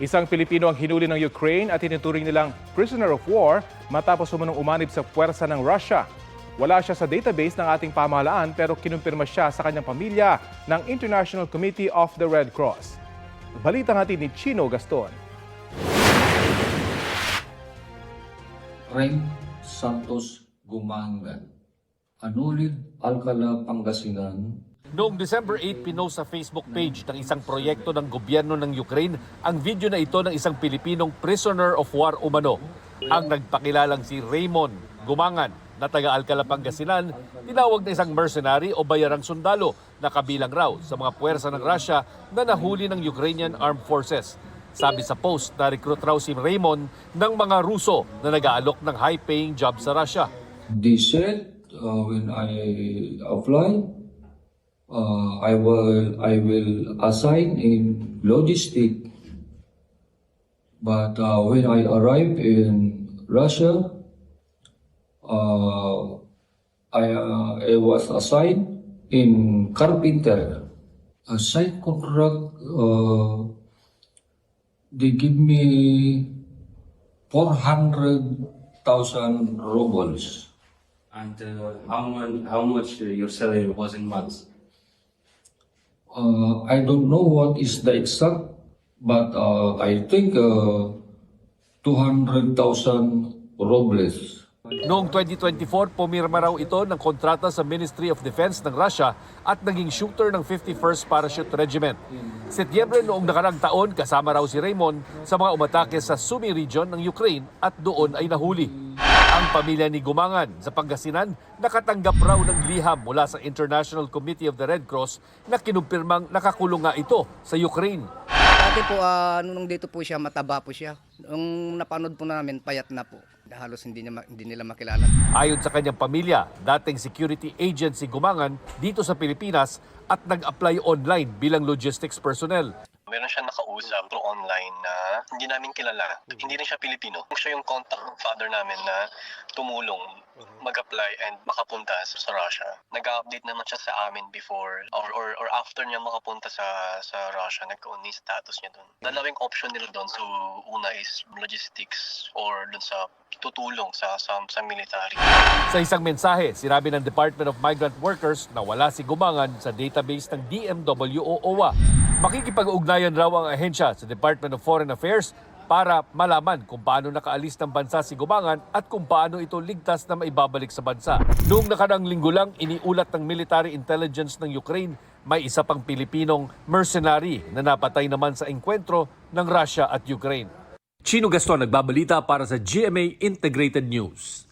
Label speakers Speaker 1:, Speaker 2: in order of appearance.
Speaker 1: Isang Pilipino ang hinuli ng Ukraine at tinuturing nilang prisoner of war matapos umunong umanib sa puwersa ng Russia. Wala siya sa database ng ating pamahalaan pero kinumpirma siya sa kanyang pamilya ng International Committee of the Red Cross. Balita natin ni Chino Gaston.
Speaker 2: Rem Santos Gumangan, Anulid, Alcala, Pangasinan.
Speaker 3: Noong December 8, pinost sa Facebook page ng isang proyekto ng gobyerno ng Ukraine ang video na ito ng isang Pilipinong prisoner of war umano. Ang nagpakilalang si Raymond Gumangan na taga Alcala, Pangasinan, tinawag na isang mercenary o bayarang sundalo na kabilang raw sa mga puwersa ng Russia na nahuli ng Ukrainian Armed Forces. Sabi sa post na recruit raw si Raymond ng mga Ruso na nag-aalok ng high-paying job sa Russia.
Speaker 2: They said when I apply, I will assign in logistic. But when I arrived in Russia, I was assigned in carpenter. A side contract, they give me 400,000 rubles.
Speaker 4: And how much your salary was in months?
Speaker 2: I don't know what is the exact, but I think 200,000 rubles.
Speaker 3: Noong 2024, pumirma raw ito ng kontrata sa Ministry of Defense ng Russia at naging shooter ng 51st Parachute Regiment. Setyembre noong nakarang taon, kasama raw si Raymond sa mga umatake sa Sumy region ng Ukraine at doon ay nahuli. Ang pamilya ni Gumangan sa Pangasinan nakatanggap raw ng liham mula sa International Committee of the Red Cross na kinumpirmang nakakulong nga ito sa Ukraine.
Speaker 5: Dati po, nung dito po siya, mataba po siya. Nung napanood po namin, payat na po. Halos hindi nila makilala.
Speaker 3: Ayon sa kanyang pamilya, dating security agent si Gumangan dito sa Pilipinas at nag-apply online bilang logistics personnel.
Speaker 6: Meron siya nakausap through online na hindi namin kilala. Hindi rin siya Pilipino. Siya yung contact ng father namin na tumulong mag-apply and makapunta sa Russia. Nag-update naman siya sa amin before or after niya makapunta sa Russia, nagkaroon ni status niya doon. Dalawang option nila doon. So, una is logistics or doon sa tutulong sa military.
Speaker 3: Sa isang mensahe, sinabi ng Department of Migrant Workers na wala si Gumangan sa database ng DMW o OWA. Makikipag-ugnayan raw ang ahensya sa Department of Foreign Affairs para malaman kung paano nakaalis ng bansa si Gumangan at kung paano ito ligtas na maibabalik sa bansa. Noong nakarang linggo lang, iniulat ng military intelligence ng Ukraine, may isa pang Pilipinong mercenary na napatay naman sa engkwentro ng Russia at Ukraine. Chino Gaston nagbabalita para sa GMA Integrated News.